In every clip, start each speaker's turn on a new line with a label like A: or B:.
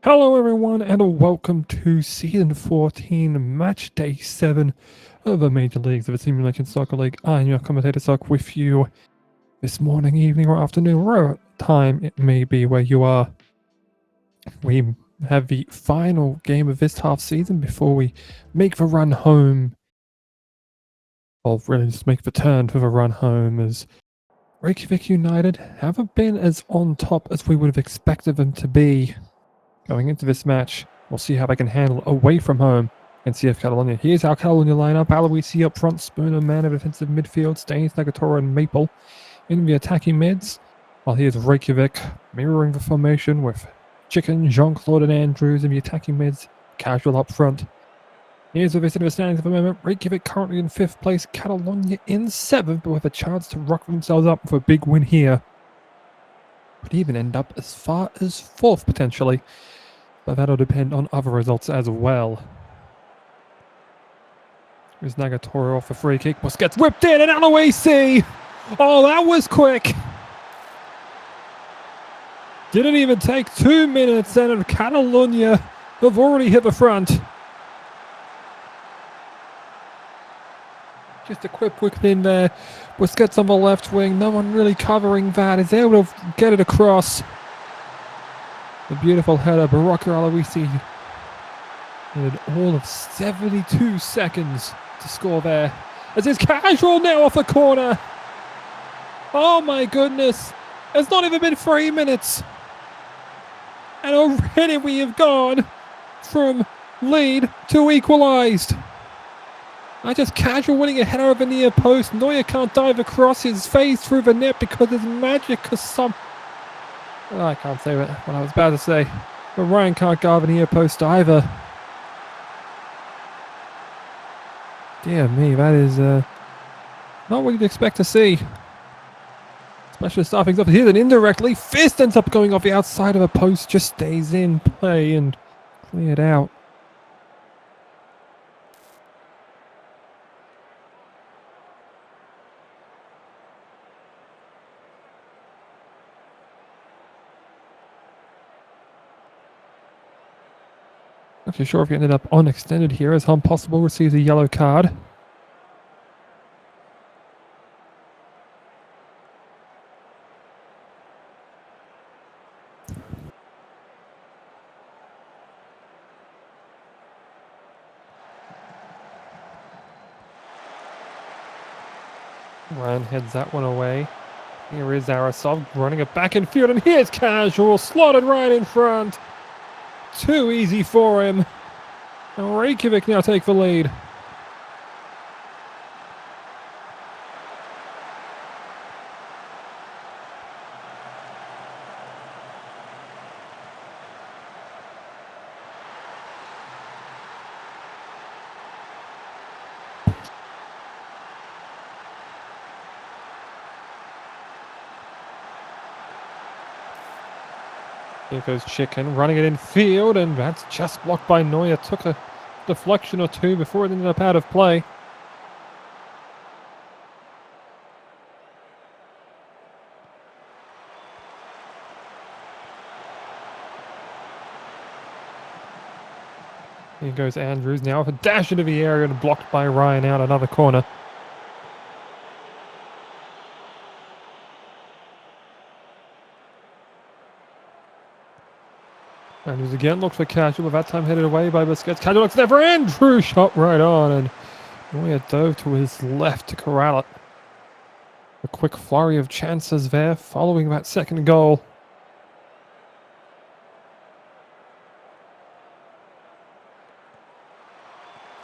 A: Hello, everyone, and welcome to Season 14, Match Day 7 of the Major Leagues of the Simulation Soccer League. I'm your commentator, Sock, with you this morning, evening, or afternoon, wherever time it may be where you are. We have the final game of this half season before we make the run home, or really just make the turn for the run home, as Reykjavik United haven't been as on top as we would have expected them to be. Going into this match, we'll see how they can handle away from home and see if Catalonia. Here's our Catalonia lineup. Aloisi up front, Spooner, man of defensive midfield, Staines, Nagatoro, and Maple in the attacking mids. While here's Reykjavik mirroring the formation with Chicken, Jean-Claude, and Andrews in the attacking mids, casual up front. Here's the visit of the standings at the moment. Reykjavik currently in 5th place, Catalonia in 7th, but with a chance to rock themselves up for a big win here. Could even end up as far as 4th potentially. But that'll depend on other results as well. Here's Nagatoro off a free kick. Gets whipped in and Aloisi! Oh, that was quick! Didn't even take 2 minutes, and Catalonia have already hit the front. Just a quick whip in there. Busquets on the left wing. No one really covering that. Is able to get it across. The beautiful header. Baraka Aloisi needed all of 72 seconds to score there. As it's casual now off the corner. Oh my goodness. It's not even been 3 minutes. And already we have gone from lead to equalised. I just casual winning a header over the near post. Neuer can't dive across his face through the net because it's magic. I can't say what I was about to say. But Ryan can't go over the near post either. Dear me, that is not what you'd expect to see. Especially starting things up here, then indirectly, fist ends up going off the outside of a post, just stays in play and cleared out. Not too sure if he ended up unextended here, as Impossible receives a yellow card. Ryan heads that one away. Here is Arasov running it back in field, and here's Casual, slotted right in front. Too easy for him. And Reykjavik now take the lead. Here goes Chicken, running it in field, and that's just blocked by Neuer. Took a deflection or two before it ended up out of play. Here goes Andrews now with a dash into the area and blocked by Ryan out another corner. Andrews again looks for Casual, but that time headed away by Busquets. Casual looks there for Andrews, shot right on, and Neuer dove to his left to corral it. A quick flurry of chances there following that second goal.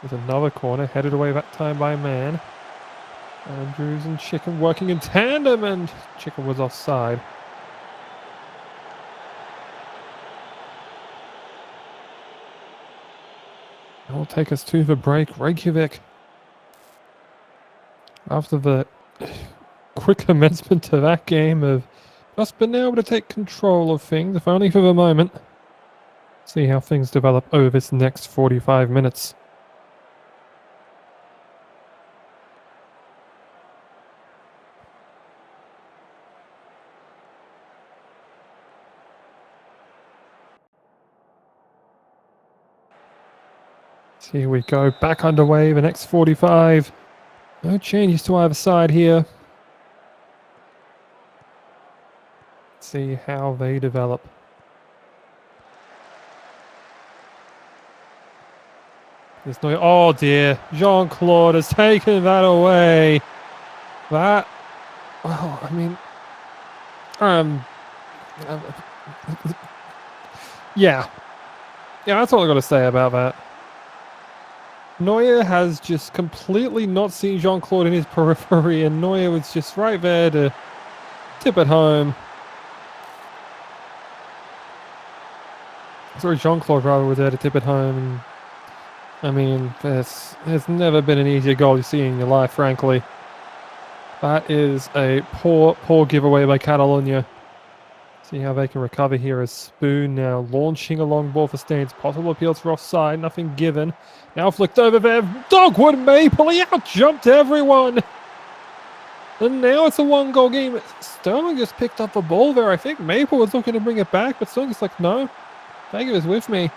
A: There's another corner headed away that time by Man. Andrews and Chicken working in tandem, and Chicken was offside. That will take us to the break. Reykjavik, after the quick commencement to that game, have just been able to take control of things, if only for the moment. See how things develop over this next 45 minutes. So here we go, back underway, the next 45. No changes to either side here. Let's see how they develop. There's no... Oh dear, Jean-Claude has taken that away. That... Well, I mean... Yeah. Yeah, that's all I got to say about that. Neuer has just completely not seen Jean-Claude in his periphery, and Neuer was just right there to tip it home. Sorry, Jean-Claude rather was there to tip it home. And, I mean, there's never been an easier goal you see in your life, frankly. That is a poor, poor giveaway by Catalonia. See how they can recover here as Spoon now launching a long ball for Staines. Possible appeals for offside, nothing given. Now flicked over there. Dogwood Maple, he out-jumped everyone. And now it's a one-goal game. Sterling just picked up the ball there. I think Maple was looking to bring it back, but Sterling's like, no. Vega is with me.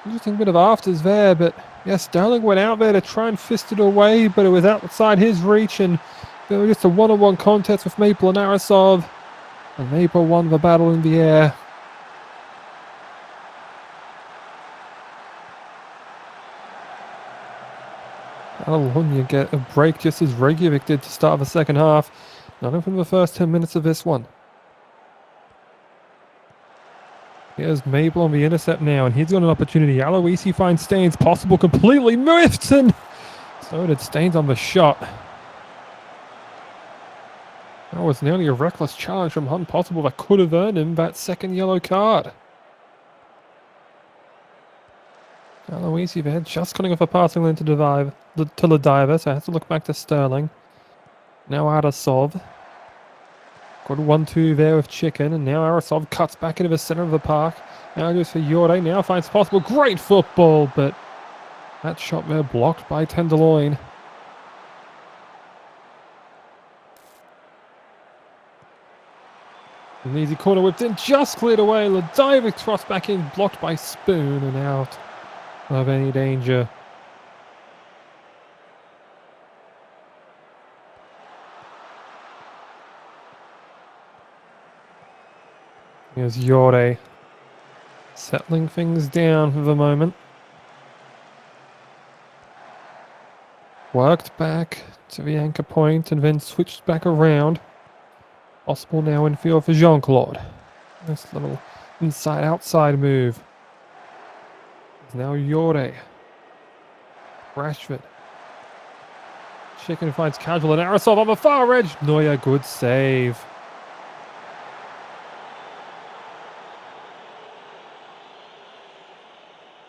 A: Interesting bit of afters there, but yeah, Sterling went out there to try and fist it away, but it was outside his reach, and there was just a one-on-one contest with Maple and Arasov. And Maple won the battle in the air. Catalonia get a break just as Reykjavik did to start the second half. Nothing from the first 10 minutes of this one. Here's Maple on the intercept now, and he's got an opportunity. Aloisi finds Staines, possible completely miffed, and so did Staines on the shot. That was nearly a reckless challenge from Hunt Possible that could have earned him that second yellow card. Aloisi there, just cutting off a passing lane to Ladiva, so I have to look back to Sterling. Now Arasov. Good 1-2 there with Chicken, and now Arasov cuts back into the center of the park. Now goes for Yorde, now finds Possible. Great football, but that shot there blocked by Tenderloin. An easy corner whipped in, just cleared away. Ladiva thrust back in, blocked by Spoon, and out of any danger. Here's Yorde, settling things down for the moment. Worked back to the anchor point and then switched back around. Possible now in field for Jean-Claude. Nice little inside-outside move. It's now Yorde. Rashford. Chicken finds Casual and Arasov on the far edge. Neuer, good save.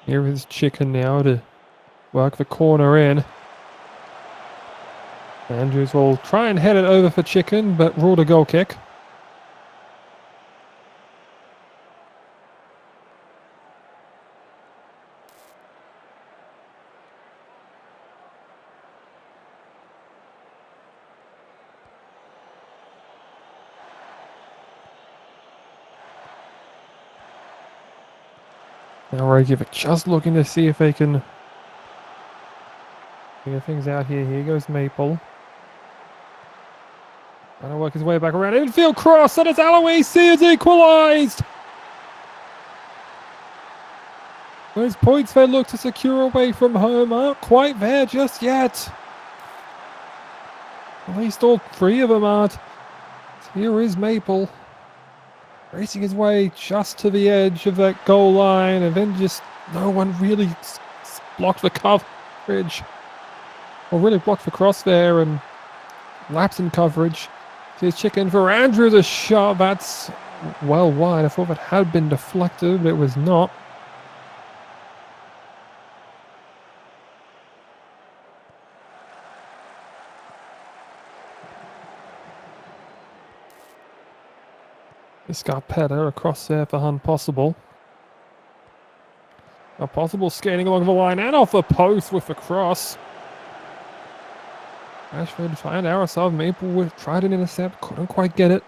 A: Here is Chicken now to work the corner in. Andrews will try and head it over for Chicken, but ruled a goal kick. Now Reykjavik just looking to see if they can figure things out here. Here goes Maple. Trying to work his way back around. Infield cross, and it's Aloisi has equalised! Those points they look to secure away from home aren't quite there just yet. At least all three of them aren't. Here is Maple. Racing his way just to the edge of that goal line, and then just no one really blocked the coverage. Or really blocked the cross there, and laps in coverage. Here's Chicken for Andrews, a shot that's well wide. I thought that had been deflected, but it was not. Scarpetta across there for Hunt Possible. Now Possible skating along the line and off the post with the cross. Rashford find Arasov. Maple tried an intercept, couldn't quite get it.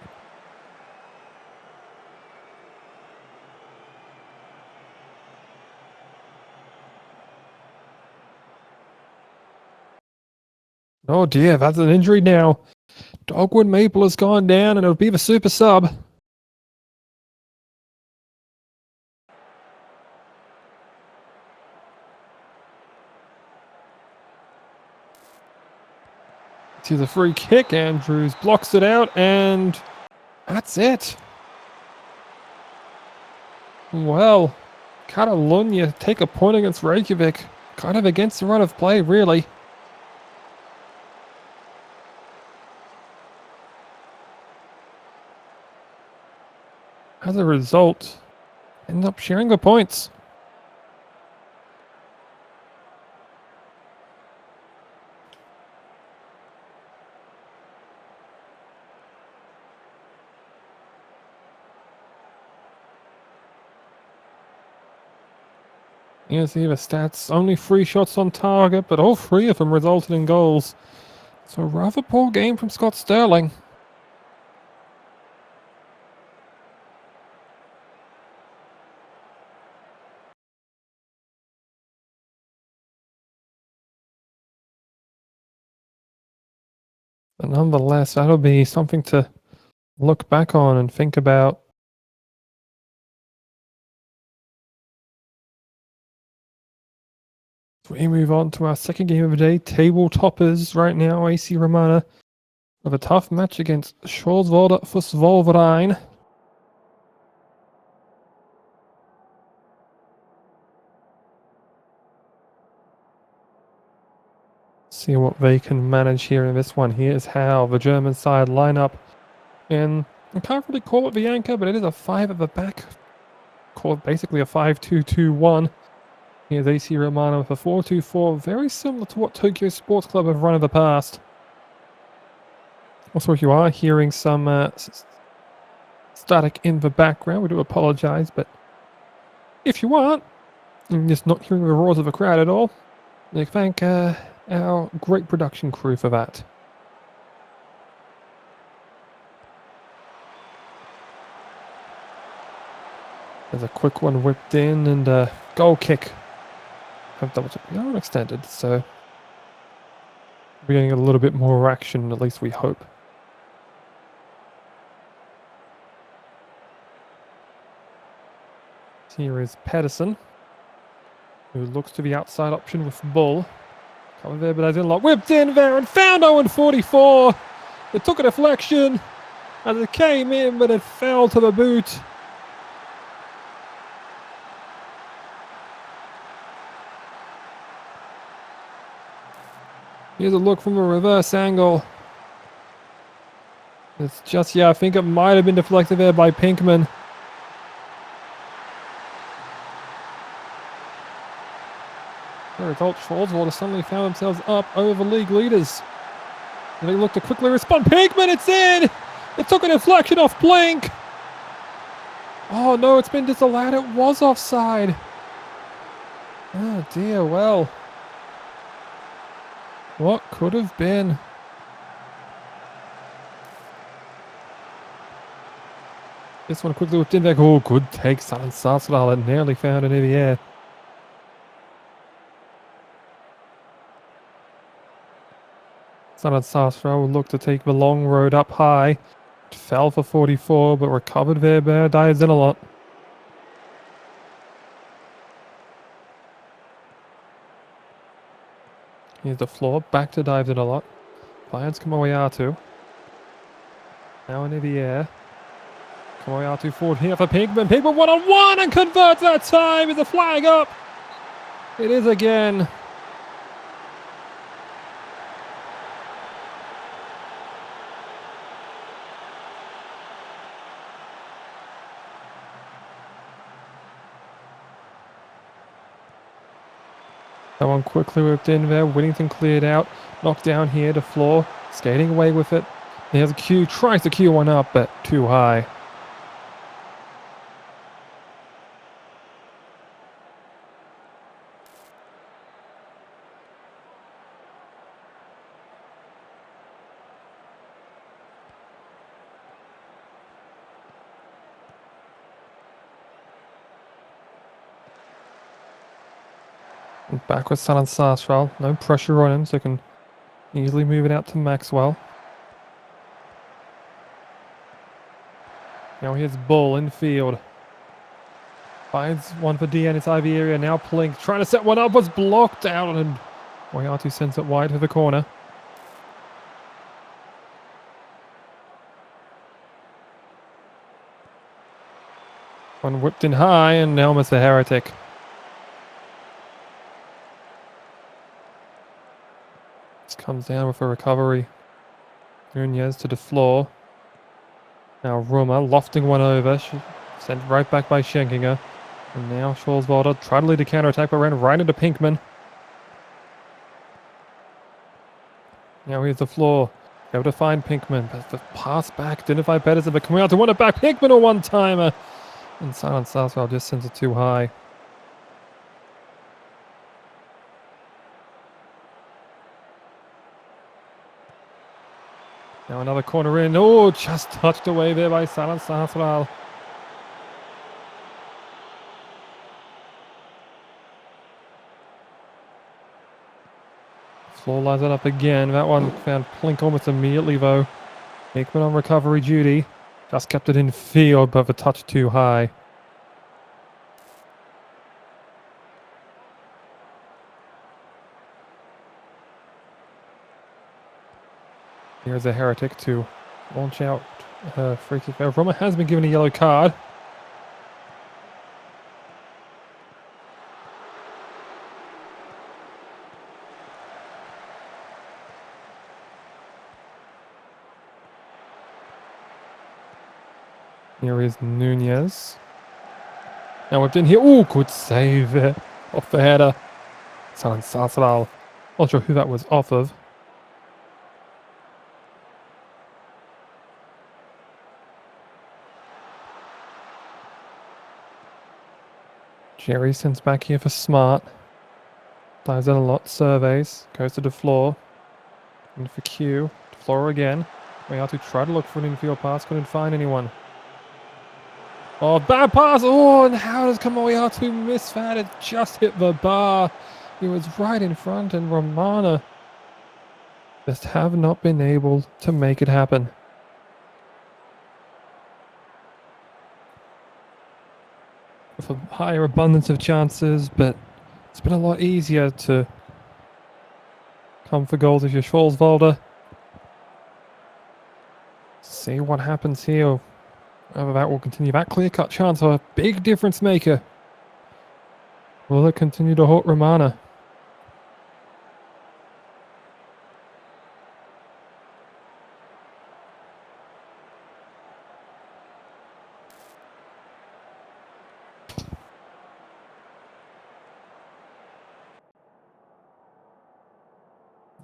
A: Oh dear, that's an injury now. Dogwood Maple has gone down and it'll be the super sub. To the free kick, Andrews blocks it out, and that's it. Well, Catalunya take a point against Reykjavik, kind of against the run of play, really. As a result, end up sharing the points. You see the stats, only 3 shots on target, but all 3 of them resulted in goals. So a rather poor game from Scott Sterling. But nonetheless, that'll be something to look back on and think about. We move on to our second game of the day. Table toppers right now, AC Romana, with a tough match against Scholzwalde Fusvolverein. See what they can manage here in this one. Here's how the German side line up. And I can't really call it the anchor, but it is a 5 at the back. Call it basically a 5-2-2-1. Here's AC Romano with a 4-2-4, very similar to what Tokyo Sports Club have run in the past. Also, if you are hearing some static in the background, we do apologize, but if you aren't, and just not hearing the roars of the crowd at all, I thank our great production crew for that. There's a quick one whipped in and a goal kick. Have double check. We are extended, so we're getting a little bit more action, at least we hope. Here is Pedersen, who looks to the outside option with Bull. Coming there, but as in lot whipped in there and found Owen 44. It took a deflection as it came in, but it fell to the boot. Here's a look from a reverse angle. It's just, yeah, I think it might have been deflected there by Pinkman. The result, Scholzwalde suddenly found themselves up over the league leaders. And they look to quickly respond. Pinkman, it's in! It took a deflection off Blink. Oh no, it's been disallowed. It was offside. Oh dear, well. What could have been? This one quickly whipped in there. Oh, good take, San Sarsdal. It nearly found it in the air. San Sarsdal will look to take the long road up high. It fell for 44, but recovered there by Dives in a lot. Here's the floor, back to Dives in a lot. Finds Kamoyatu. Now into the air. Kamoyatu forward here for Pinkman. Pinkman 1-on-1 and converts that time. Is the flag up? It is again. That one quickly whipped in there. Whittington cleared out. Knocked down here to floor. Skating away with it. There's a Q. Tries to Q one up, but too high. And back with San Sarsdal. No pressure on him, so can Easily moving out to Maxwell. Now here's Bull in field. Finds one for DN inside the area. Now Plink trying to set one up. Was blocked out. And Moriarty sends it wide to the corner. One whipped in high. And now Mr. Heretic. This comes down with a recovery. Nunez to the floor. Now Ruma lofting one over. She sent right back by Schenkinger. And now Scholzwalder tried to lead the counter-attack, but ran right into Pinkman. Now here's the floor. Able to find Pinkman, but the pass back didn't find Pedersen, but coming out to win it back. Pinkman a one-timer. And Silent Southwell just sends it too high. Now another corner in. Oh, just touched away there by Silent Southwell. Floor lines it up again. That one found Plink almost immediately, though. Pinkman on recovery duty. Just kept it in field, but the touch too high. Here's a Heretic to launch out free kick there. Roma has been given a yellow card. Here is Nunez. Now whipped in here. Oh, good save there. Off the header. Silent Southwell. Not sure who that was off of. Jerry sends back here for Smart. Dives in a lot. Surveys. Goes to the floor. And for Q. The floor again. Moriarty tried to look for an infield pass. Couldn't find anyone. Oh, bad pass. Oh, and how does Moriarty miss that? It just hit the bar. He was right in front, and Romana just have not been able to make it happen. With a higher abundance of chances, but it's been a lot easier to come for goals if you're Scholzwalder. See what happens here. Whether that will continue. That clear-cut chance of a big difference maker. Will it continue to haunt Romana?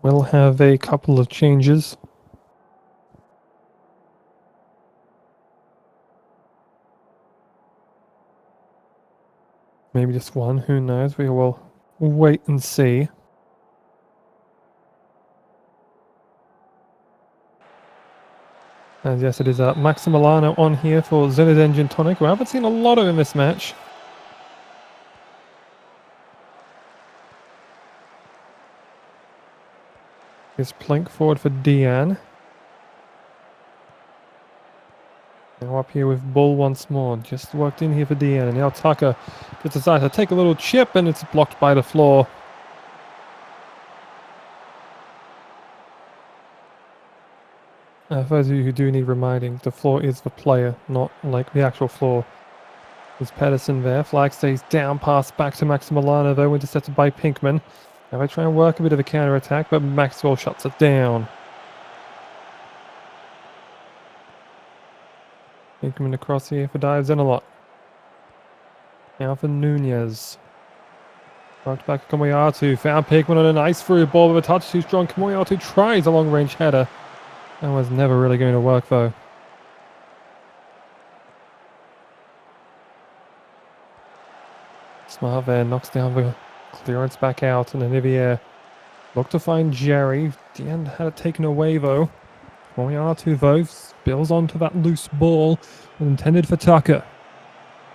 A: We'll have a couple of changes. Maybe just one, who knows? We will wait and see. And yes, it is Maximiliano on here for Zinedine Gintonic. We haven't seen a lot of in this match. Here's Plink forward for Deanne. Now up here with Bull once more. Just worked in here for Deanne. And now Tucker just decides to take a little chip, and it's blocked by the floor. For those of you who do need reminding, the floor is the player, not like the actual floor. There's Pedersen there. Flag stays down. Pass back to Maximiliano, though, intercepted by Pinkman. Now they try and work a bit of a counter-attack, but Maxwell shuts it down. Pinkman across here for dives in a lot. Now for Nunez. Knocked back to Komoyatu. Found Pinkman on a nice through ball with a touch too strong. Komoyatu tries a long-range header. That was never really going to work, though. Smart there. Knocks down the clearance back out. And Olivier looked to find Jerry. The end had it taken away, though. Komoyatu, though, spills onto that loose ball intended for Tucker.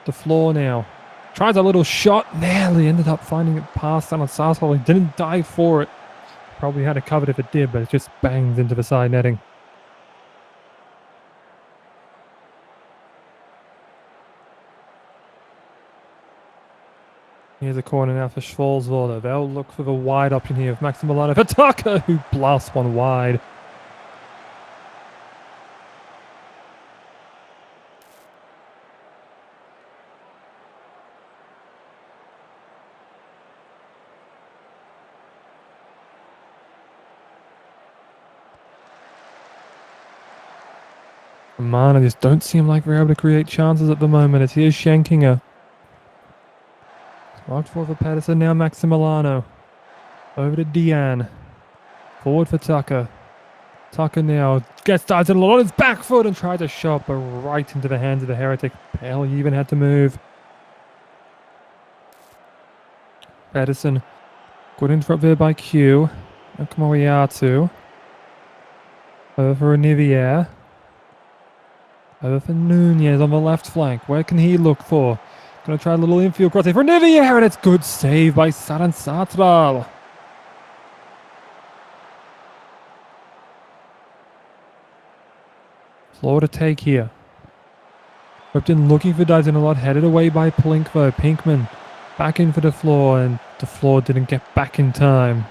A: The floor now. Tries a little shot. Nearly ended up finding it past Silent Southwell. He didn't dive for it. probably had it covered if it did, but it just banged into the side netting. Here's a corner now for Schwarzwalder. They'll look for the wide option here of Maximiliano for Tucker, who blasts one wide. Man, I just don't seem like we're able to create chances at the moment. It's here's Schenkinger. Locked for Pedersen, now Maximiliano. Over to Dejan. Forward for Tucker. Tucker now gets dives in a lot on his back foot and tries a shot, but right into the hands of the Heretic. Barely even had to move. Pedersen. Good interrupt there by Q. And Kamoyatu. Over for Olivier. Over for Nunez on the left flank. Where can he look for? Gonna try a little infield cross here for Olivier, and it's good save by Saran Satral. Floor to take here. Whipped in looking for dives in a lot. Headed away by Plink though. Pinkman back in for the floor, and the floor didn't get back in time.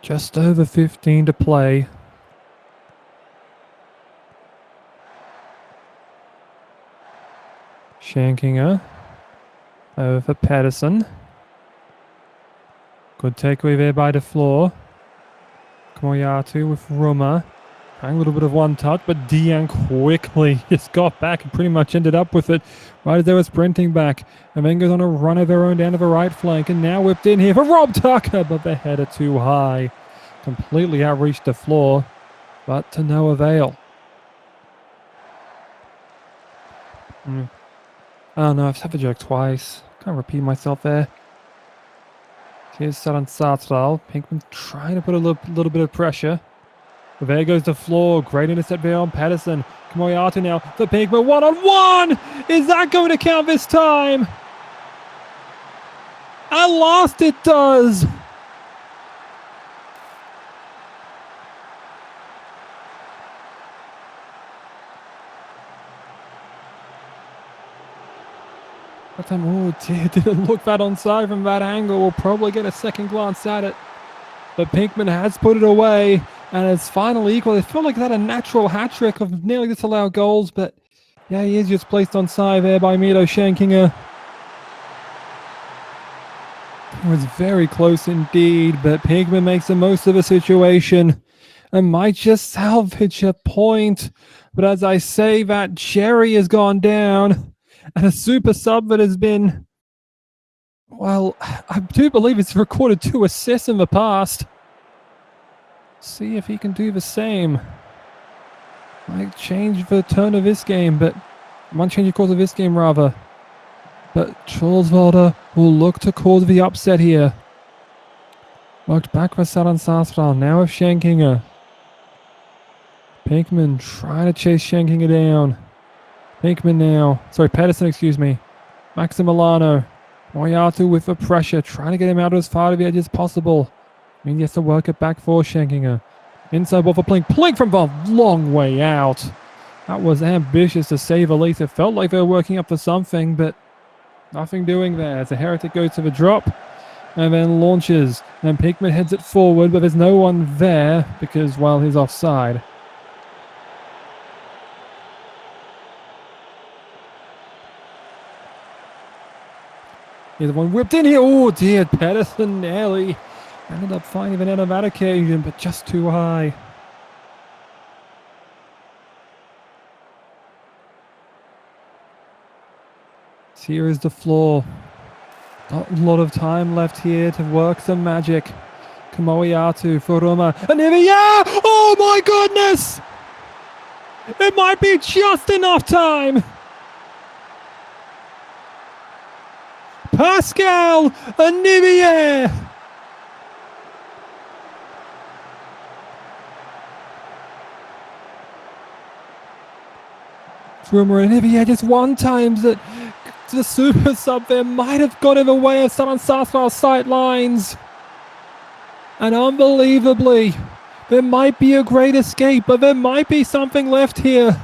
A: Just over 15 to play. Schenkinger. Over for Pedersen. Good takeaway there by the floor. Komoyatu with Ruma. A little bit of one touch, but Dejan quickly just got back and pretty much ended up with it right as they were sprinting back. And then goes on a run of their own down to the right flank. And now whipped in here for Rob Tucker, but the header too high. Completely outreached the floor, but to no avail. Oh no, I've said the joke twice. Can't repeat myself there. Here's Saran Satral. Pinkman trying to put a little bit of pressure. But there goes the floor. Great intercept there on Pedersen. Kamoyatu now for Pinkman. 1-on-1! Is that going to count this time? At last it does! That time, oh dear, didn't look that onside from that angle. We'll probably get a second glance at it. But Pinkman has put it away, and it's finally equal. It felt like that a natural hat-trick of nearly disallowed goals, but yeah, he is just placed onside there by Milo Schenkinger. It was very close indeed, but Pinkman makes the most of the situation and might just salvage a point. But as I say, that cherry has gone down. And a super sub that has been, well, I do believe it's recorded 2 assists in the past. See if he can do the same. Might change the turn of this game, but might change the course of this game rather. But Schwarzwalder will look to cause the upset here. Worked back for Saran Satral, now with Schenkinger. Pinkman trying to chase Schenkinger down. Pinkman now. Sorry, Pedersen, excuse me. Maximiliano. Moyatu with the pressure, trying to get him out as far to the edge as possible. I mean, he has to work it back for Schenkinger. Inside ball for Plink. Plink from the long way out. That was ambitious to say the least. It felt like they were working up for something, but nothing doing there. As the Heretic goes to the drop and then launches. And Pinkman heads it forward, but there's no one there because, well, he's offside. Here's one whipped in here. Oh dear, Pedersen nearly ended up finding the net on that occasion, but just too high. Here is the floor. Not a lot of time left here to work some magic. Kamoyatu for Roma. And here we are! Oh my goodness! It might be just enough time! Pascal Olivier! Rumor and Nivier just one times that the super sub there might have got in the way of someone Southwell's sight lines. And unbelievably, there might be a great escape, but there might be something left here.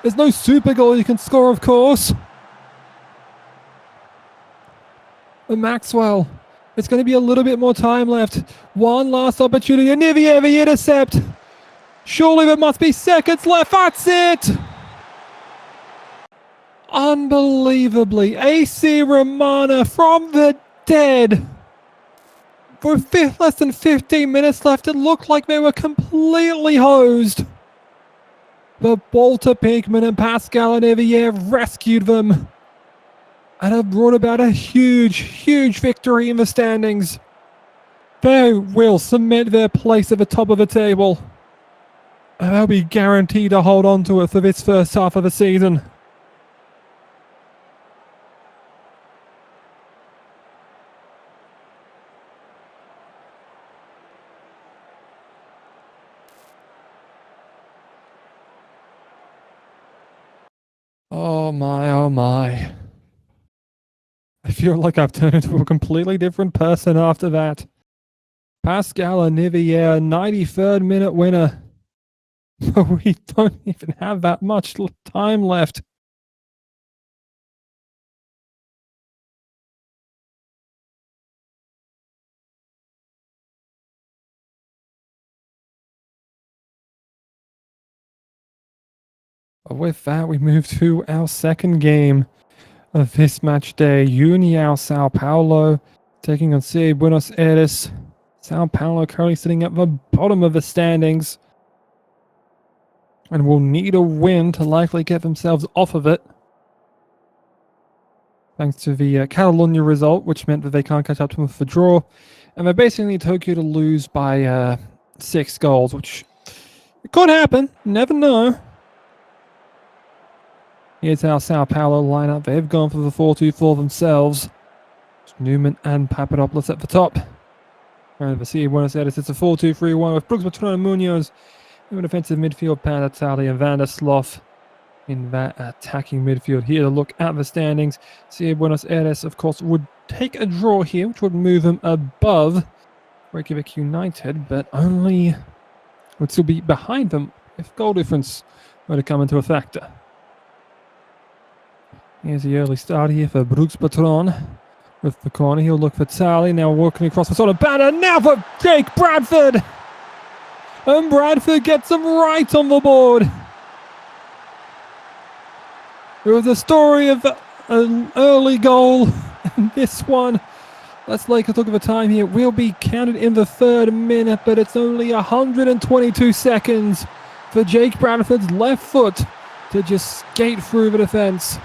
A: There's no super goal you can score, of course. But Maxwell, it's going to be a little bit more time left. One last opportunity. And Nivier, the intercept. Surely there must be seconds left. That's it. Unbelievably, AC Romana from the dead. With less than 15 minutes left, it looked like they were completely hosed. But Walter Pinkman and Pascal Nivier rescued them and have brought about a huge, huge victory in the standings. They will cement their place at the top of the table. And they'll be guaranteed to hold on to it for this first half of the season. Oh my, oh my. I feel like I've turned into a completely different person after that. Pascal Nivier, 93rd minute winner. But we don't even have that much time left. With that, we move to our second game of this match day. União Sao Paulo taking on CA Buenos Aires. Sao Paulo currently sitting at the bottom of the standings and will need a win to likely get themselves off of it. Thanks to the Catalunya result, which meant that they can't catch up to them for draw. And they basically need Tokyo to lose by 6 goals, which it could happen. Never know. Here's our Sao Paulo lineup. They've gone for the 4-2-4 themselves. It's Newman and Papadopoulos at the top. And the CA Buenos Aires, it's a 4-2-3-1 with Brooks, Matrona, Munoz in the defensive midfield, Panatali and Vandersloff in that attacking midfield. Here to look at the standings. CA Buenos Aires, of course, would take a draw here, which would move them above Reykjavik United, but only would still be behind them if goal difference were to come into a factor. Here's the early start here for Brooks Patron. With the corner, he'll look for Tally. Now walking across the sort of banner. Now for Jake Bradford! And Bradford gets him right on the board. It was a story of an early goal. And this one, let's take a look at the time here. Will be counted in the 3rd minute, but it's only 122 seconds for Jake Bradford's left foot to just skate through the defense.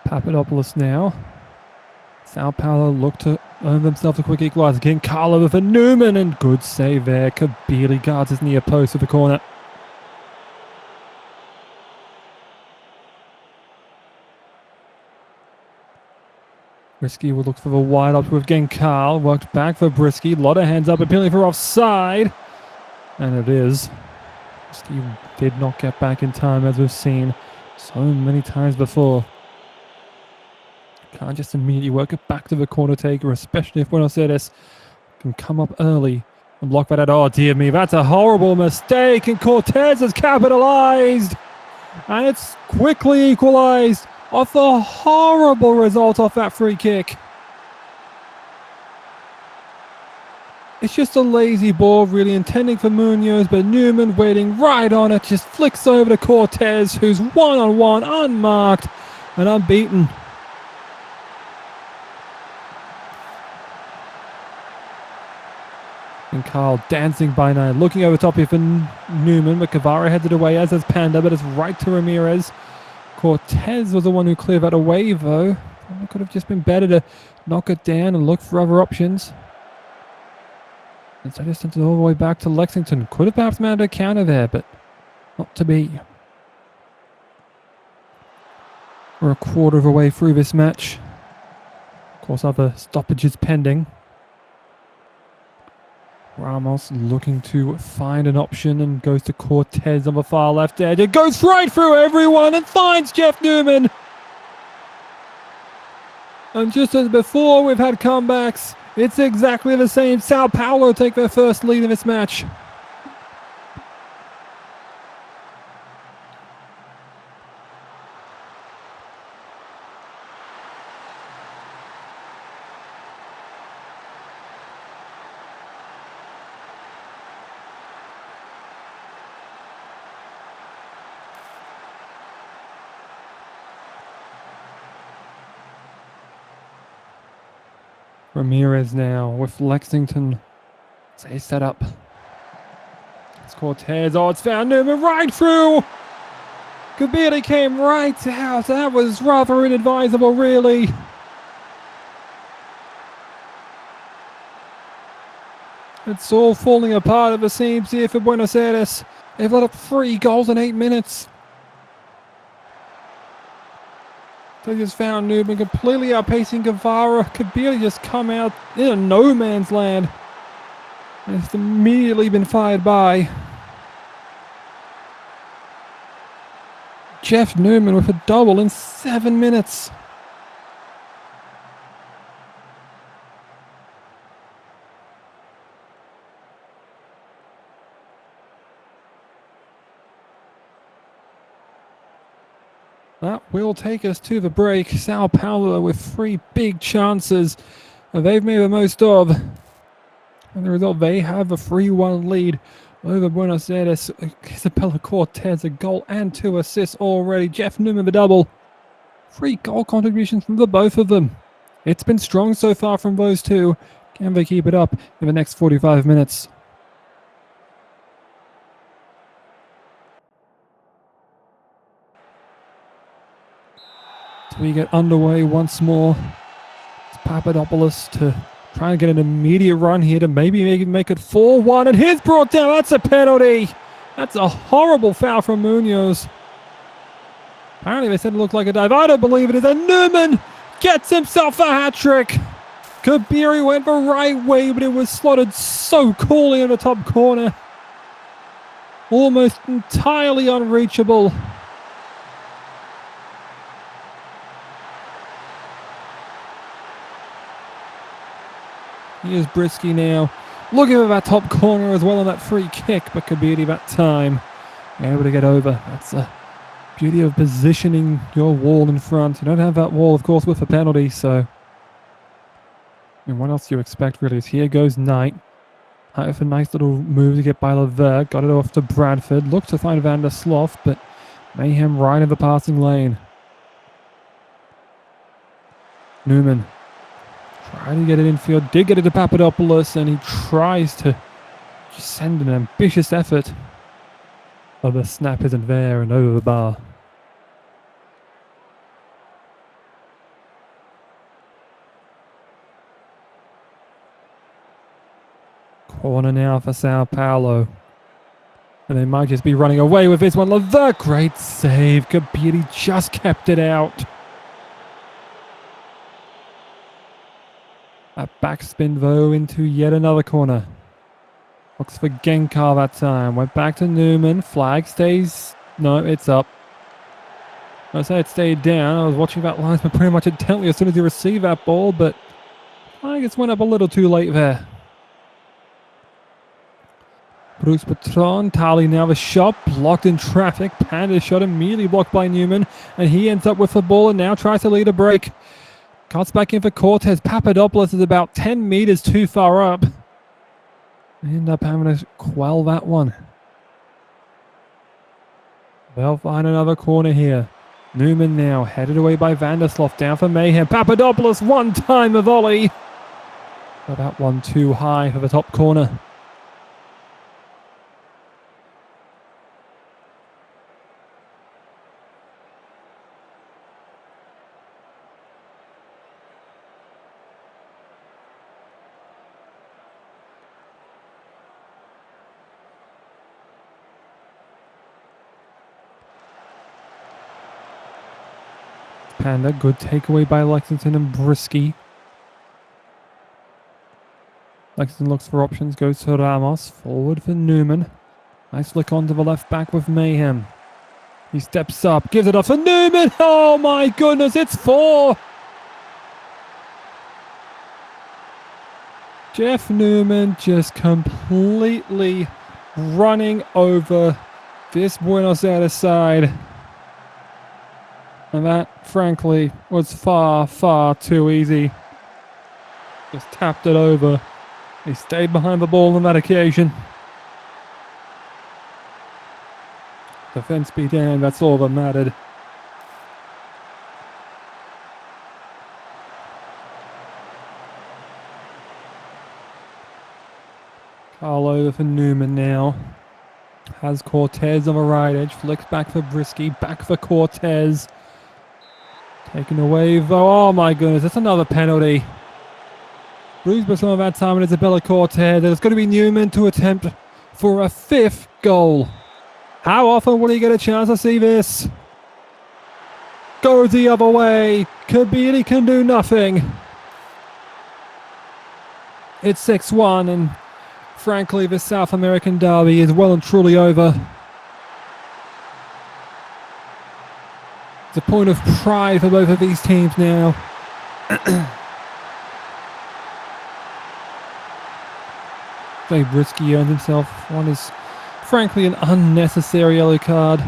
A: Papadopoulos now. Sao Paulo look to earn themselves a quick equaliser. Again, Carlo with a Newman, and good save there. Kabili guards his near post of the corner. Brisky will look for the wide up with Carl. Worked back for Brisky. A lot of hands up, appealing for offside. And it is. Brisky did not get back in time, as we've seen so many times before. Can't just immediately work it back to the corner taker, especially if Buenos Aires can come up early and block that out. Oh, dear me, that's a horrible mistake, and Cortez has capitalized. And it's quickly equalized off the horrible result off that free kick. It's just a lazy ball, really intending for Munoz, but Newman waiting right on it, just flicks over to Cortez, who's one-on-one, unmarked and unbeaten. And Carl dancing by now, looking over top here for Newman, but Cavara headed away, as does Panda, but it's right to Ramirez. Cortez was the one who cleared that away, though. It could have just been better to knock it down and look for other options. And so just sent it all the way back to Lexington. Could have perhaps mounted a counter there, but not to be. We're a quarter of a way through this match. Of course, other stoppages pending. Ramos looking to find an option and goes to Cortez on the far left edge. It goes right through everyone and finds Jeff Newman. And just as before, we've had comebacks. It's exactly the same. Sao Paulo take their first lead in this match. Ramirez now with Lexington. Say set up. It's Cortez. Oh, it's found Newman right through. Kabiri came right out. That was rather inadvisable, really. It's all falling apart at the seams here for Buenos Aires. They've let up 3 goals in 8 minutes. They just found Newman completely outpacing Guevara. Kabiri just come out in a no man's land. And it's immediately been fired by. Jeff Newman with a double in 7 minutes. That will take us to the break. Sao Paulo with 3 big chances they've made the most of. And the result, they have a 3-1 lead over Buenos Aires. Isabella Cortez, a goal and 2 assists already. Jeff Newman, the double. 3 goal contributions from the both of them. It's been strong so far from those two. Can they keep it up in the next 45 minutes? So we get underway once more. It's Papadopoulos to try and get an immediate run here to maybe make it 4-1. And here's brought down. That's a penalty. That's a horrible foul from Munoz. Apparently they said it looked like a dive. I don't believe it is. And Newman gets himself a hat-trick. Kabiri went the right way, but it was slotted so coolly in the top corner. Almost entirely unreachable. Here's Brisky now, looking at that top corner as well on that free kick, but Kabiri that time able to get over. That's the beauty of positioning your wall in front. You don't have that wall, of course, with a penalty, so... I mean, what else do you expect, really? Here goes Knight. Knight with a nice little move to get by Levert. Got it off to Bradford. Looked to find Van der Sloth, but Mayhem right in the passing lane. Newman. Trying to get it infield, did get it to Papadopoulos, and he tries to just send an ambitious effort. But the snap isn't there and over the bar. Corner now for Sao Paulo. And they might just be running away with this one. The great save. Kabiri just kept it out. A backspin though into yet another corner. Looks for Genkar that time. Went back to Newman. Flag stays. No, it's up. I say it stayed down. I was watching that linesman pretty much intently as soon as he received that ball, but I guess went up a little too late there. Bruce Patron, Tali now the shot, blocked in traffic. Panda's shot immediately blocked by Newman, and he ends up with the ball and now tries to lead a break. Cuts back in for Cortez. Papadopoulos is about 10 meters too far up. They end up having to quell that one. They'll find another corner here. Newman now headed away by Van der Sloth, down for Mayhem. Papadopoulos, one time a volley. But that one too high for the top corner. Panda. Good takeaway by Lexington and Brisky. Lexington looks for options, goes to Ramos. Forward for Newman. Nice flick onto the left back with Mayhem. He steps up, gives it off for Newman. Oh my goodness, it's 4. Jeff Newman just completely running over this Buenos Aires side. And that, frankly, was far, far too easy. Just tapped it over. He stayed behind the ball on that occasion. Defense be damned, that's all that mattered. Carl over for Newman now. Has Cortez on the right edge. Flicks back for Brisky. Back for Cortez. Taken away though. Oh my goodness, that's another penalty. Bruised by some of that time and Isabella Cortez. There's going to be Newman to attempt for a 5th goal. How often will he get a chance to see this? Goes the other way. Kabili can do nothing. It's 6-1 and frankly the South American derby is well and truly over. It's a point of pride for both of these teams now. Dave Brisky earned himself one is frankly an unnecessary yellow card.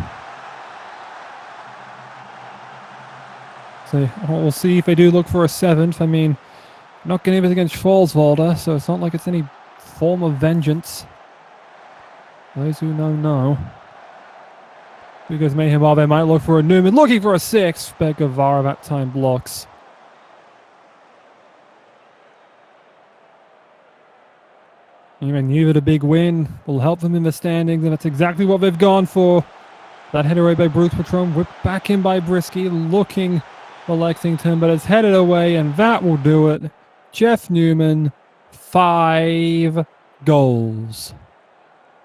A: So we'll see if they do look for a 7th. I mean, not getting it against Falswalder, so it's not like it's any form of vengeance. Those who know. Because Mayhem are, they might look for a Newman, looking for a 6th, but Guevara that time blocks. Even knew that a big win will help them in the standings, and that's exactly what they've gone for. That header away by Bruce Patron, whipped back in by Brisky, looking for Lexington, but it's headed away, and that will do it. Jeff Newman, 5 goals.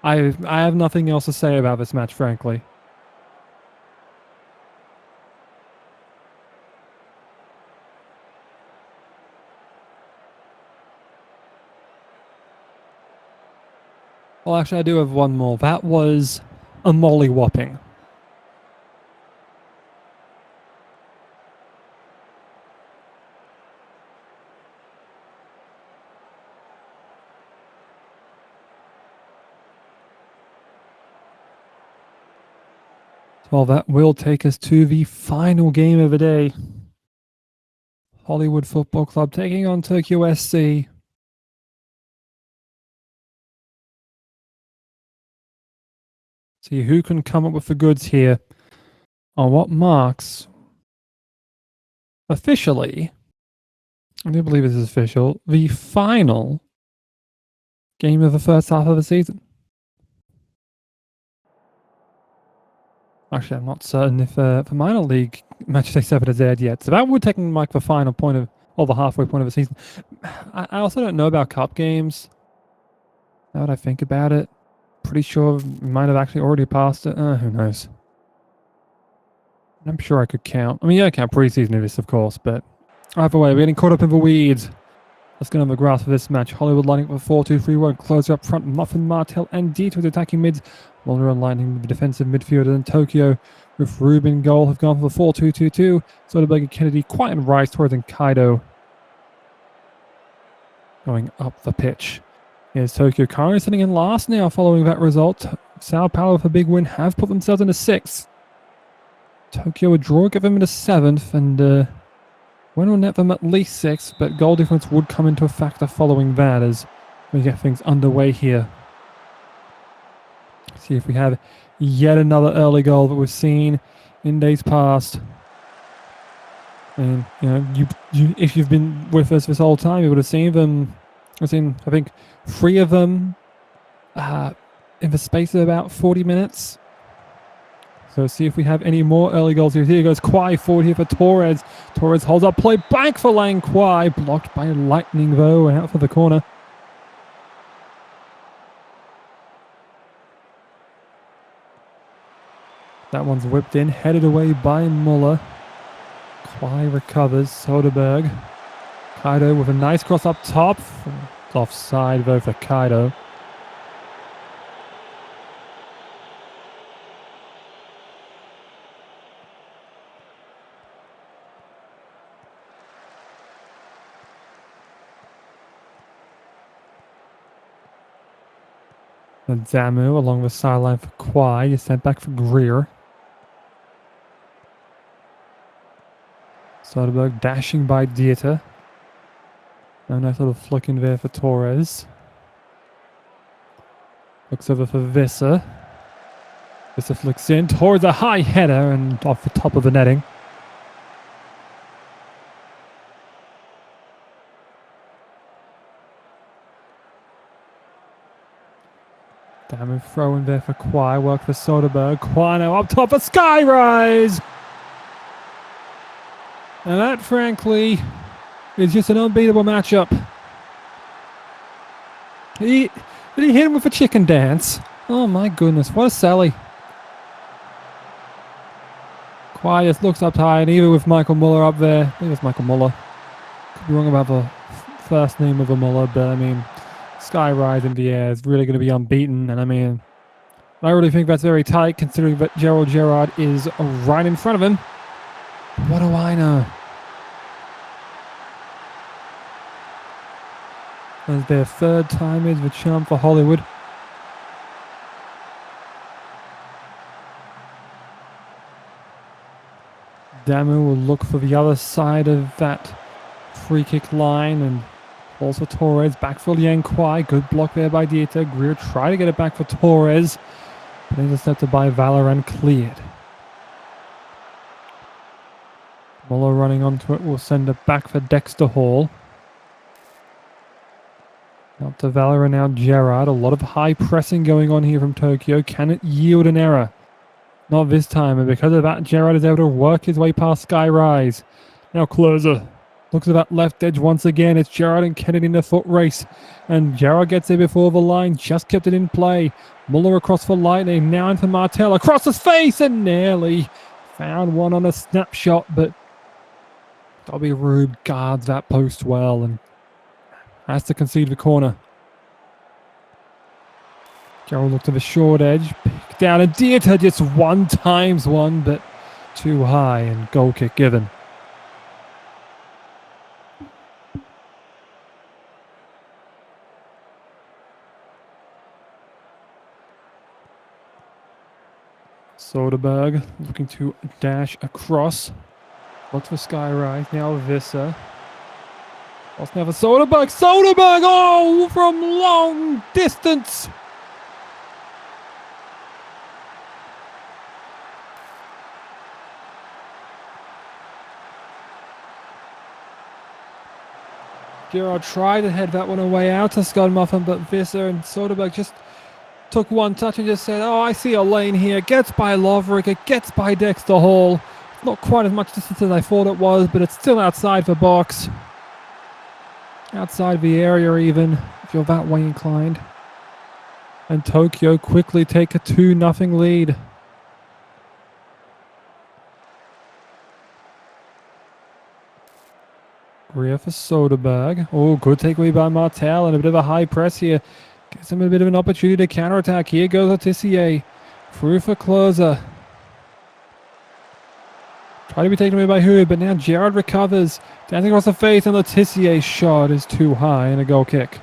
A: I have nothing else to say about this match, frankly. Well, actually, I do have one more. That was a molly-whopping. Well, that will take us to the final game of the day. Hollywood Football Club taking on Tokyo SC. See who can come up with the goods here on what marks officially, I do believe this is official, the final game of the first half of the season. Actually, I'm not certain if the minor league Matchday 7 has aired yet, so that would technically mark the final point of, or the halfway point of the season. I also don't know about cup games. Now that I think about it, pretty sure we might have actually already passed it. Who knows? I'm sure I could count. I mean, yeah, count preseason of this, of course, but either way, we're getting caught up in the weeds. Let's get on the grass for this match. Hollywood lining up for 4-2-3-1. Closer up front, Muffin, Martel, and Dieter with attacking mids. Mulder aligning with the defensive midfielder. And Tokyo with Ruben goal have gone for the 4-2-2-2. Soderberg, Kennedy, Quiet and Rice, Torres, and Kaido going up the pitch. Here's Tokyo currently sitting in last now following that result. Sao Paulo with a big win have put themselves in a 6th. Tokyo a draw, give them in a 7th, and win will net them at least 6th, but goal difference would come into a factor following that as we get things underway here. See if we have yet another early goal that we've seen in days past. And you know, you if you've been with us this whole time, you would have seen them. I've seen, I think, 3 of them in the space of about 40 minutes. So see if we have any more early goals here. Here goes Kwai forward here for Torres. Torres holds up play back for Lang Kwai. Blocked by Lightning though, and out for the corner. That one's whipped in, headed away by Muller. Kwai recovers. Soderberg. Kaido with a nice cross up top. It's offside though for Kaido. And Zamu along the sideline for Kwai. Is sent back for Greer. Soderberg dashing by Dieter. A nice little flick in there for Torres. Looks over for Visser. Visser flicks in towards a high header and off the top of the netting. Damn, throw in there for Kwai. Work for Soderberg. Kwai now up top for Skyrise. And that, frankly, is just an unbeatable matchup. Did he hit him with a chicken dance? Oh my goodness, what a sally. Kwai just looks up high, and even with Michael Muller up there, I think it's Michael Muller. Could be wrong about the first name of a Muller, but I mean, Skyrise in the air is really going to be unbeaten, and I mean, I really think that's very tight considering that Gerald Gerard is right in front of him. What do I know? As their third time is the charm for Hollywood. Damu will look for the other side of that free kick line and also Torres back for Liang Kwai. Good block there by Dieter. Greer try to get it back for Torres, but intercepted by Valor and cleared. Muller running onto it will send it back for Dexter Hall. Up to Valor and now Gerard. A lot of high pressing going on here from Tokyo. Can it yield an error? Not this time, and because of that, Gerard is able to work his way past Skyrise. Now Closer looks at that left edge once again. It's Gerard and Kennedy in the foot race, and Gerard gets there before the line, just kept it in play. Muller across for Lightning, now into Martel, across his face, and nearly found one on a snapshot, but Dobby Rube guards that post well and has to concede the corner. Gerald looked to the short edge, picked down, and Dieter just 1x1, but too high, and goal kick given. Soderberg looking to dash across. Looks for Skyrise, now Visser. Lost now for Soderberg. Soderberg! Oh, from long distance! Gerard tried to head that one away out to Scudmuffin, but Visser and Soderberg just took one touch and just said, oh, I see a lane here. Gets by Loverick, it gets by Dexter Hall. Not quite as much distance as I thought it was, but it's still outside the box. Outside the area even, if you're that way inclined. And Tokyo quickly take a 2-0 lead. Greer for Soderberg. Oh, good takeaway by Martel and a bit of a high press here. Gives him a bit of an opportunity to counterattack. Here goes Letizier. Through for Closer. Try to be taken away by Hood, but now Gerard recovers. Dancing across the face, and Letizier's shot is too high and a goal kick.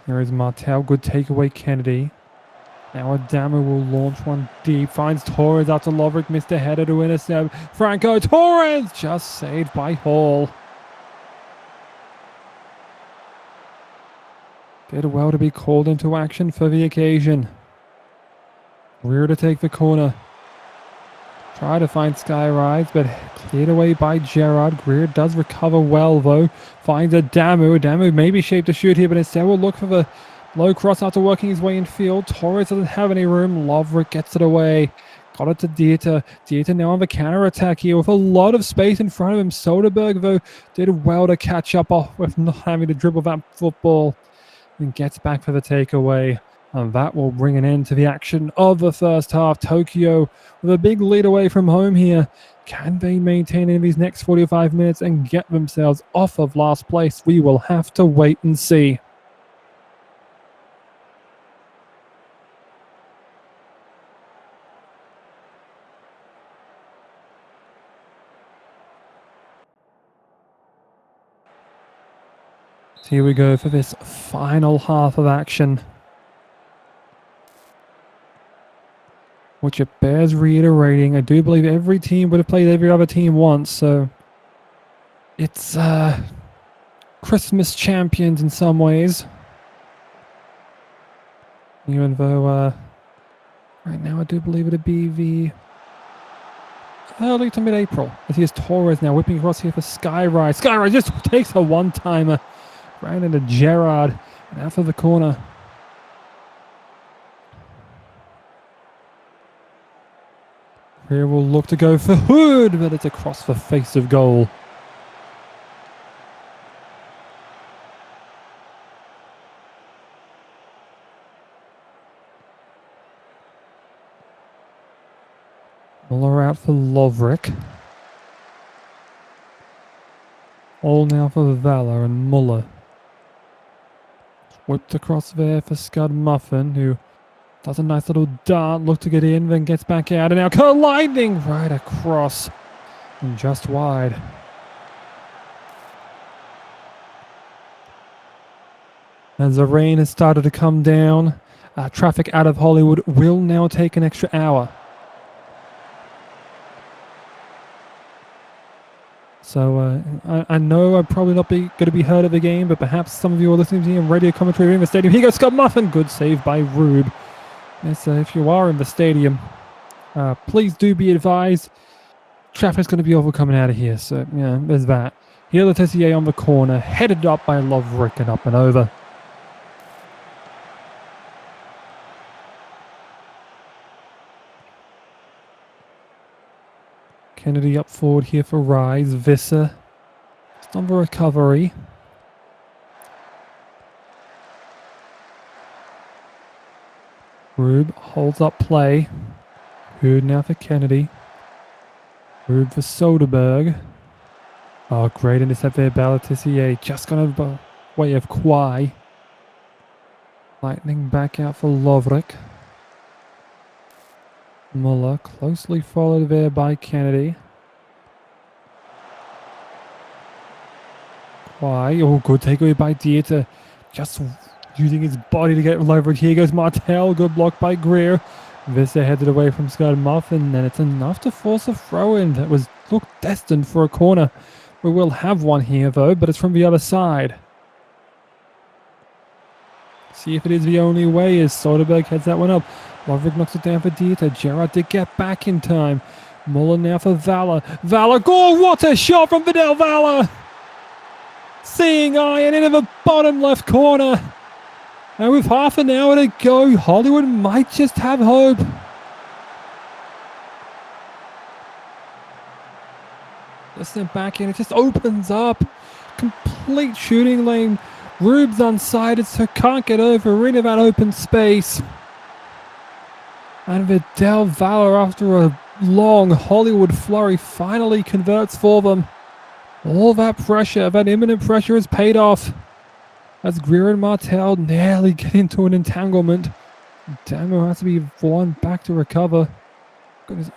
A: Here is Martel. Good takeaway, Kennedy. Now Adama will launch one deep. Finds Torres out to Loverick. Missed a header to intercept. Franco Torres just saved by Hall. Did well to be called into action for the occasion. Greer to take the corner. Try to find Skyrise, but cleared away by Gerard. Greer does recover well, though. Finds Adamu. Adamu may be shaped to shoot here, but instead will look for the low cross after working his way in field. Torres doesn't have any room. Loverick gets it away. Got it to Dieter. Dieter now on the counter-attack here with a lot of space in front of him. Soderberg, though, did well to catch up with not having to dribble that football and gets back for the takeaway. And that will bring an end to the action of the first half. Tokyo with a big lead away from home here. Can they maintain in these next 45 minutes and get themselves off of last place? We will have to wait and see. So here we go for this final half of action, which it bears reiterating. I do believe every team would have played every other team once, so it's Christmas champions in some ways. Even though right now I do believe it'd be the early to mid-April. As here's Torres now whipping across here for Skyrise. Skyrise just takes a one-timer right into Gerrard and out for the corner. Here we'll look to go for Hood, but it's across the face of goal. Muller out for Lovric. All now for Valor and Muller. Whipped across there for Scud Muffin, who does a nice little dart, look to get in, then gets back out, and now colliding right across and just wide. As the rain has started to come down, traffic out of Hollywood will now take an extra hour. So I know I'm probably not going to be heard at the game, but perhaps some of you are listening to me on radio commentary in the stadium. Here goes Scott Muffin. Good save by Rube. Yes, if you are in the stadium, please do be advised. Traffic's going to be over coming out of here. So, yeah, there's that. Here, the Tessier on the corner, headed up by Lovric and up and over. Kennedy up forward here for Rise. Visser. Just on the recovery. Rube holds up play. Hood now for Kennedy. Rube for Soderberg. Oh, great intercept there, Balatissier. Just gone over way of Kwai. Lightning back out for Lovric. Muller closely followed there by Kennedy. Kwai. Oh, good takeaway by Dieter. Just using his body to get leverage. Here goes Martel. Good block by Greer. Visser headed away from Scott Muffin, and it's enough to force a throw-in that looked destined for a corner. We will have one here, though, but it's from the other side. See if it is the only way as Soderberg heads that one up. Lovric knocks it down for Dieter. Gerrard did get back in time. Muller now for Valor. Valor, goal! What a shot from Vidal Valor! Seeing eye and into the bottom left corner. And with half an hour to go, Hollywood might just have hope. Just sent back in. It just opens up. Complete shooting lane. Rube's unsighted, so can't get over into that open space. And Vidal Valor, after a long Hollywood flurry, finally converts for them. All that pressure, that imminent pressure has paid off. As Greer and Martel nearly get into an entanglement. Dango has to be one back to recover. Goodness.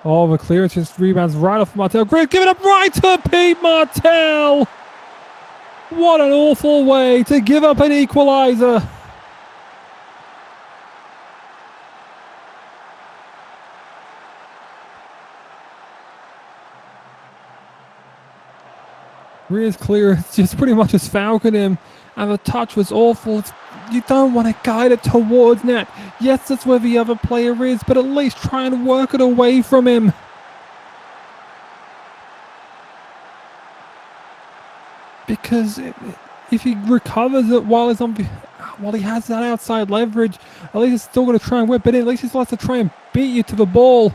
A: Oh, the clearance just rebounds right off Martel. Greer, give it up right to Pete Martel. What an awful way to give up an equaliser. Greer's clearance just pretty much just falconed him, and the touch was awful. You don't want to guide it towards net. Yes, that's where the other player is, but at least try and work it away from him. Because if he recovers it while he has that outside leverage, at least he's still going to try and whip it in. At least he's likes to try and beat you to the ball,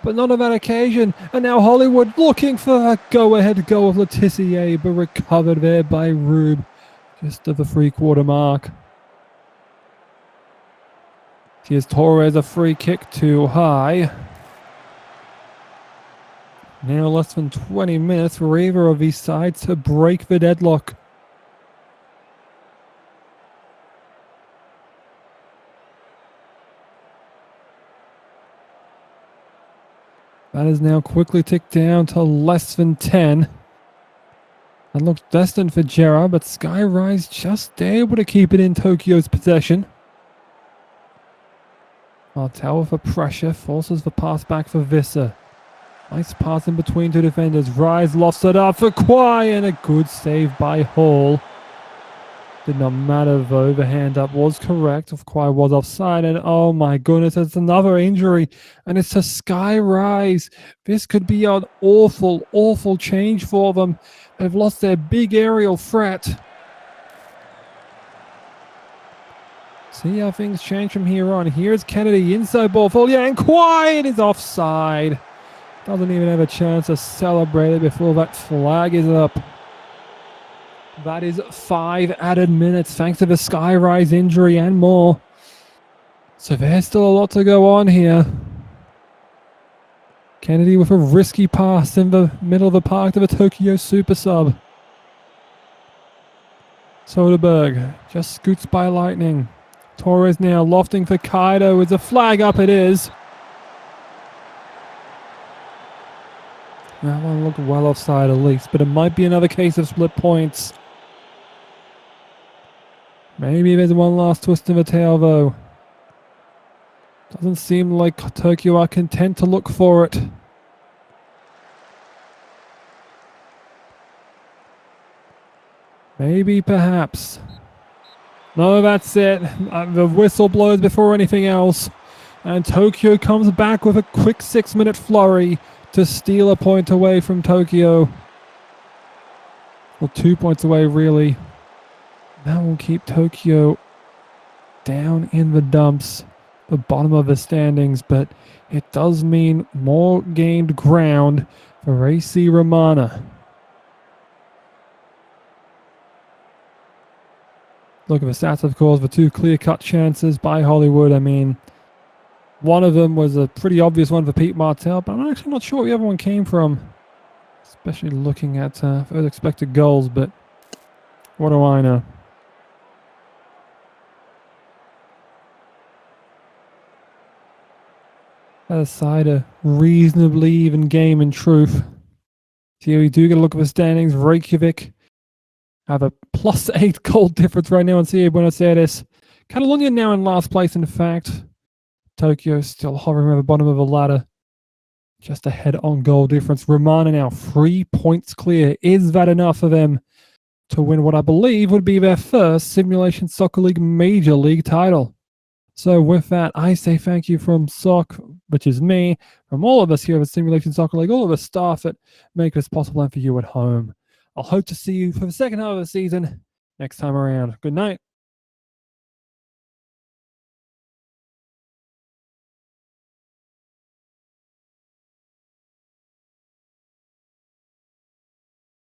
A: but not on that occasion. And now Hollywood looking for a go-ahead goal of Letitia, but recovered there by Rube, just at the 3/4 mark. Here's Torres, a free kick too high. Now less than 20 minutes for either of these sides to break the deadlock. That is now quickly ticked down to less than 10. That looks destined for Jera, but Skyrise just able to keep it in Tokyo's possession. Martel with the pressure, forces the pass back for Visser. Nice pass in between two defenders. Rise lofts it up for Kwai, and a good save by Hall. Did not matter though, the hand up was correct. Kwai was offside, and oh my goodness, it's another injury, and it's to Skyrise. This could be an awful, awful change for them. They've lost their big aerial threat. See how things change from here on. Here's Kennedy, inside ball for and Kwai is offside. Doesn't even have a chance to celebrate it before that flag is up. That is 5 added minutes thanks to the Skyrise injury and more. So there's still a lot to go on here. Kennedy with a risky pass in the middle of the park to the Tokyo super sub. Soderberg just scoots by Lightning. Torres now lofting for Kaido with the flag up. It is. That one looked well offside at least, but it might be another case of split points. Maybe there's one last twist in the tail though. Doesn't seem like Tokyo are content to look for it. Maybe, perhaps. No, that's it. The whistle blows before anything else. And Tokyo comes back with a quick 6-minute flurry to steal a point away from Tokyo. Well, 2 points away, really. That will keep Tokyo down in the dumps, the bottom of the standings, but it does mean more gained ground for AC Romana. Look at the stats, of course, the 2 clear-cut chances by Hollywood. I mean, one of them was a pretty obvious one for Pete Martel, but I'm actually not sure where the other one came from, especially looking at those expected goals, but what do I know? That aside, a reasonably even game in truth. So we do get a look at the standings. Reykjavik have a +8 goal difference right now in CA Buenos Aires. Catalonia now in last place, in fact. Tokyo still hovering at the bottom of the ladder, just ahead on goal difference. Romana now 3 points clear. Is that enough for them to win what I believe would be their first Simulation Soccer League Major League title? So with that, I say thank you from SOC, which is me, from all of us here at Simulation Soccer League, all of the staff that make this possible, and for you at home. I'll hope to see you for the second half of the season next time around. Good night.